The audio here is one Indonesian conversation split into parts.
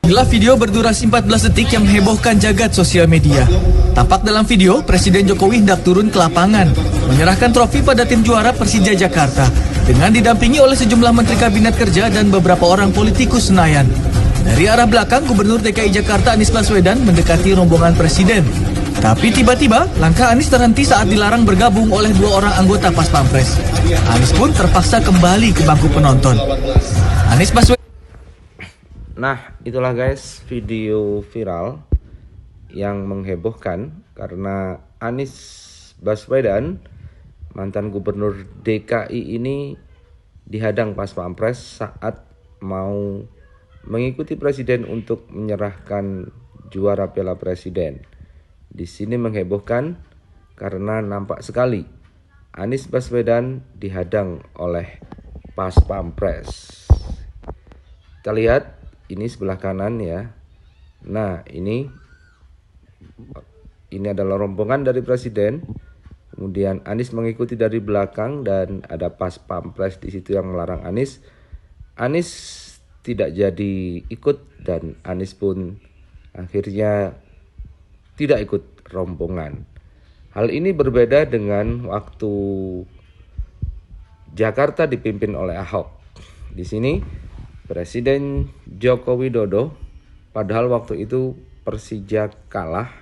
Inilah video berdurasi 14 detik yang menghebohkan jagat sosial media. Tampak dalam video, Presiden Jokowi hendak turun ke lapangan, menyerahkan trofi pada tim juara Persija Jakarta, dengan didampingi oleh sejumlah Menteri Kabinet Kerja dan beberapa orang politikus Senayan. Dari arah belakang, Gubernur DKI Jakarta Anies Baswedan mendekati rombongan Presiden. Tapi tiba-tiba, langkah Anies terhenti saat dilarang bergabung oleh dua orang anggota Pas Pampres. Anies pun terpaksa kembali ke bangku penonton. Anies Baswedan. Nah, itulah guys video viral yang menghebohkan karena Anies Baswedan, mantan gubernur DKI ini dihadang Pas Pampres saat mau mengikuti presiden untuk menyerahkan juara Piala Presiden. Di sini menghebohkan karena nampak sekali Anies Baswedan dihadang oleh Pas Pampres. Kita lihat. Ini sebelah kanan ya. Nah, ini adalah rombongan dari presiden. Kemudian Anies mengikuti dari belakang dan ada Pas Pampres di situ yang melarang Anies. Anies tidak jadi ikut dan Anies pun akhirnya tidak ikut rombongan. Hal ini berbeda dengan waktu Jakarta dipimpin oleh Ahok. Di sini Presiden Joko Widodo, padahal waktu itu Persija kalah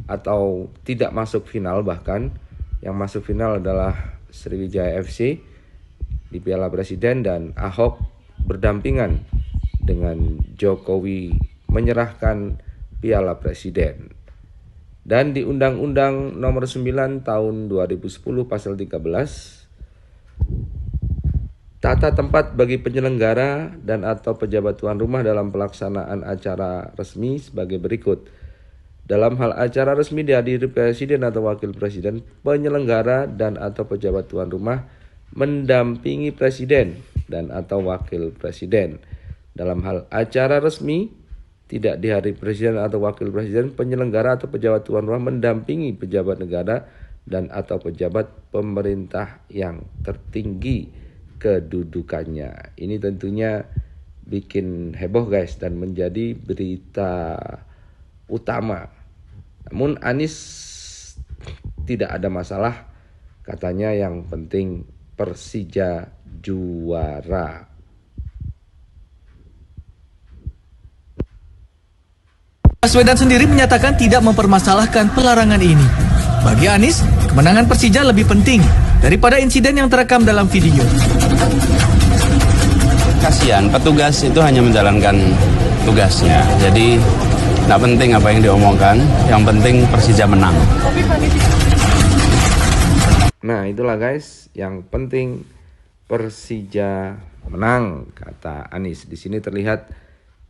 atau tidak masuk final, bahkan yang masuk final adalah Sriwijaya FC di Piala Presiden, dan Ahok berdampingan dengan Jokowi menyerahkan Piala Presiden. Dan di Undang-Undang Nomor 9 Tahun 2010 Pasal 13, tata tempat bagi penyelenggara dan atau pejabat tuan rumah dalam pelaksanaan acara resmi sebagai berikut. Dalam hal acara resmi dihadiri presiden atau wakil presiden, penyelenggara dan atau pejabat tuan rumah mendampingi presiden dan atau wakil presiden. Dalam hal acara resmi tidak dihadiri presiden atau wakil presiden, penyelenggara atau pejabat tuan rumah mendampingi pejabat negara dan atau pejabat pemerintah yang tertinggi kedudukannya. Ini tentunya bikin heboh guys dan menjadi berita utama. Namun Anies tidak ada masalah, katanya yang penting Persija juara. Baswedan sendiri menyatakan tidak mempermasalahkan pelarangan ini. Bagi Anies, kemenangan Persija lebih penting daripada insiden yang terekam dalam video. Kasihan, petugas itu hanya menjalankan tugasnya. Jadi tidak penting apa yang diomongkan, yang penting Persija menang. Nah, itulah guys, yang penting Persija menang, kata Anies. Di sini terlihat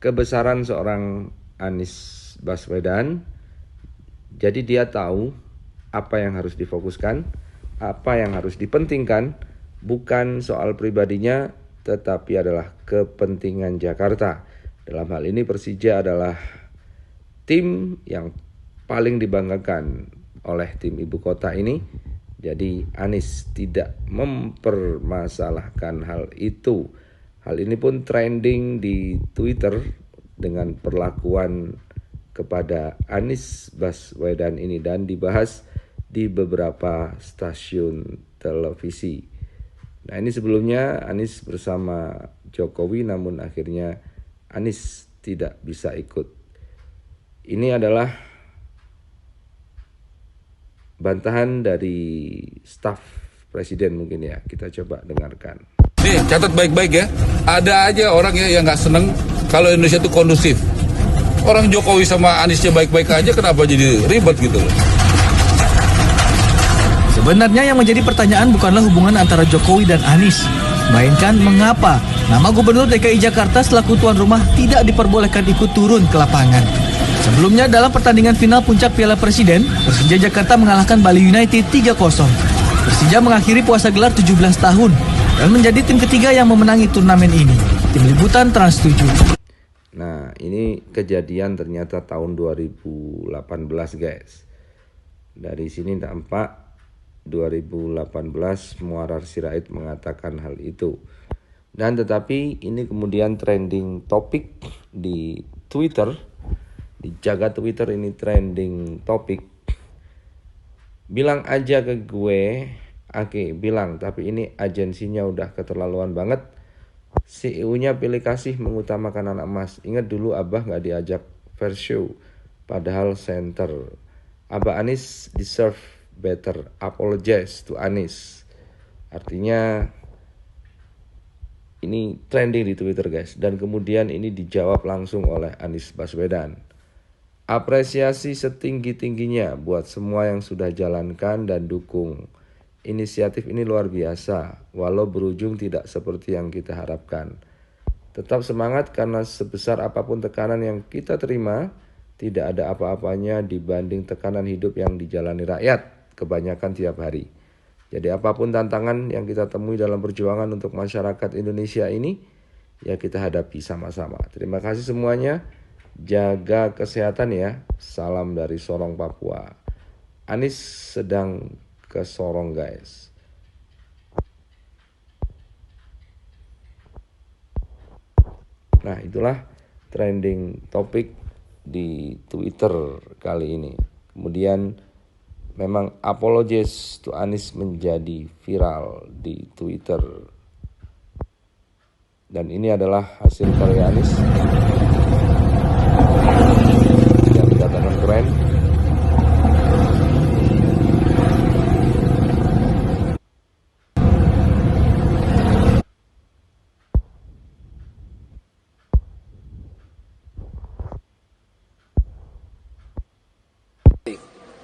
kebesaran seorang Anies Baswedan. Jadi dia tahu apa yang harus difokuskan, apa yang harus dipentingkan, bukan soal pribadinya, tetapi adalah kepentingan Jakarta. Dalam hal ini Persija adalah tim yang paling dibanggakan oleh tim ibu kota ini. Jadi Anies tidak mempermasalahkan hal itu. Hal ini pun trending di Twitter dengan perlakuan kepada Anies Baswedan ini dan dibahas di beberapa stasiun televisi. Nah, ini sebelumnya Anies bersama Jokowi, namun akhirnya Anies tidak bisa ikut. Ini adalah bantahan dari staf presiden mungkin ya. Kita coba dengarkan. Nih, catat baik-baik ya. Ada aja orang ya yang nggak seneng kalau Indonesia itu kondusif. Orang Jokowi sama Aniesnya baik-baik aja, kenapa jadi ribet gitu loh. Sebenarnya yang menjadi pertanyaan bukanlah hubungan antara Jokowi dan Anies, melainkan mengapa nama Gubernur DKI Jakarta selaku tuan rumah tidak diperbolehkan ikut turun ke lapangan. Sebelumnya dalam pertandingan final puncak Piala Presiden, Persija Jakarta mengalahkan Bali United 3-0. Persija mengakhiri puasa gelar 17 tahun dan menjadi tim ketiga yang memenangi turnamen ini. Tim Liputan Trans 7. Nah, ini kejadian ternyata tahun 2018 guys. Dari sini tampak 2018 Muarar Sirait mengatakan hal itu. Dan tetapi ini kemudian trending topik di Twitter, di jagat Twitter ini trending topik. Bilang aja ke gue, oke bilang, tapi ini agensinya udah keterlaluan banget. CEO-nya pilih kasih mengutamakan anak emas. Ingat dulu Abah gak diajak fair show, padahal center. Abah Anies deserve better, apologize to Anies. Artinya ini trending di Twitter guys, dan kemudian ini dijawab langsung oleh Anies Baswedan. Apresiasi setinggi-tingginya buat semua yang sudah jalankan dan dukung. Inisiatif ini luar biasa, walau berujung tidak seperti yang kita harapkan. Tetap semangat karena sebesar apapun tekanan yang kita terima, tidak ada apa-apanya dibanding tekanan hidup yang dijalani rakyat kebanyakan tiap hari. Jadi apapun tantangan yang kita temui dalam perjuangan untuk masyarakat Indonesia ini, ya kita hadapi sama-sama. Terima kasih semuanya. Jaga kesehatan ya. Salam dari Sorong, Papua. Anies sedang ke Sorong guys. Nah itulah trending topik di Twitter kali ini. Kemudian memang apologies to Anies menjadi viral di Twitter. Dan ini adalah hasil karya Anies yang dikatakan keren.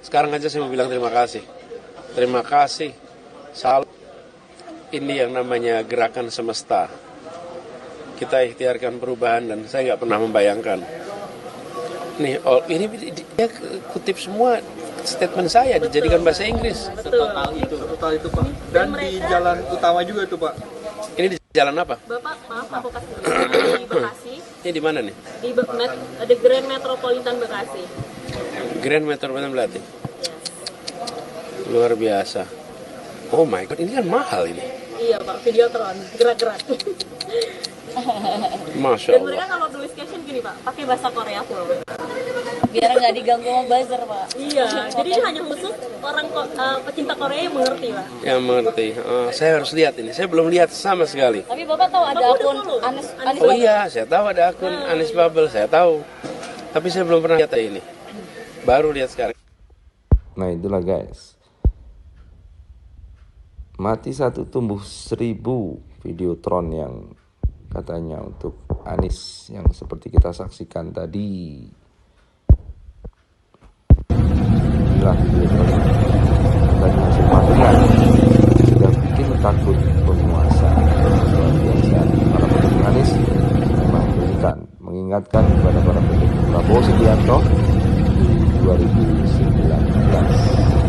Sekarang aja saya mau bilang terima kasih. Terima kasih. Salam. Ini yang namanya gerakan semesta. Kita ikhtiarkan perubahan dan saya nggak pernah membayangkan. Nih, ini dia kutip semua statement saya dijadikan bahasa Inggris. Total itu Pak. Dan di jalan utama juga itu Pak. Ini di jalan apa? Bapak, maaf aku kasih di Bekasi, Ini di mana nih? di Grand Metropolitan Bekasi. Grand Metropolitan berarti. Luar biasa. Oh my god, ini kan mahal ini. Iya Pak, Videotron, gerak-gerak. Masya Dan Allah. mereka kalau tulis caption gini Pak, pakai bahasa Korea full. Biar nggak diganggu sama buzzer, Pak. Iya, jadi ini hanya khusus orang pecinta Korea yang mengerti Pak. Yang mengerti. Saya harus lihat ini. Saya belum lihat sama sekali. Tapi Bapak tahu ada Bapak akun udah follow? Anies Oh iya, saya tahu ada akun Anies Bubble. Saya tahu. Tapi saya belum pernah lihat ini. Baru lihat sekarang. Nah itulah guys. Mati satu tumbuh 1000 Videotron yang katanya untuk Anies yang seperti kita saksikan tadi. Inilah Videotron tadi hasil patungan sudah bikin takut penguasa. Luar biasa. Para pendukung Anies memang mengingatkan kepada para pendukung Prabowo Subianto di 2019.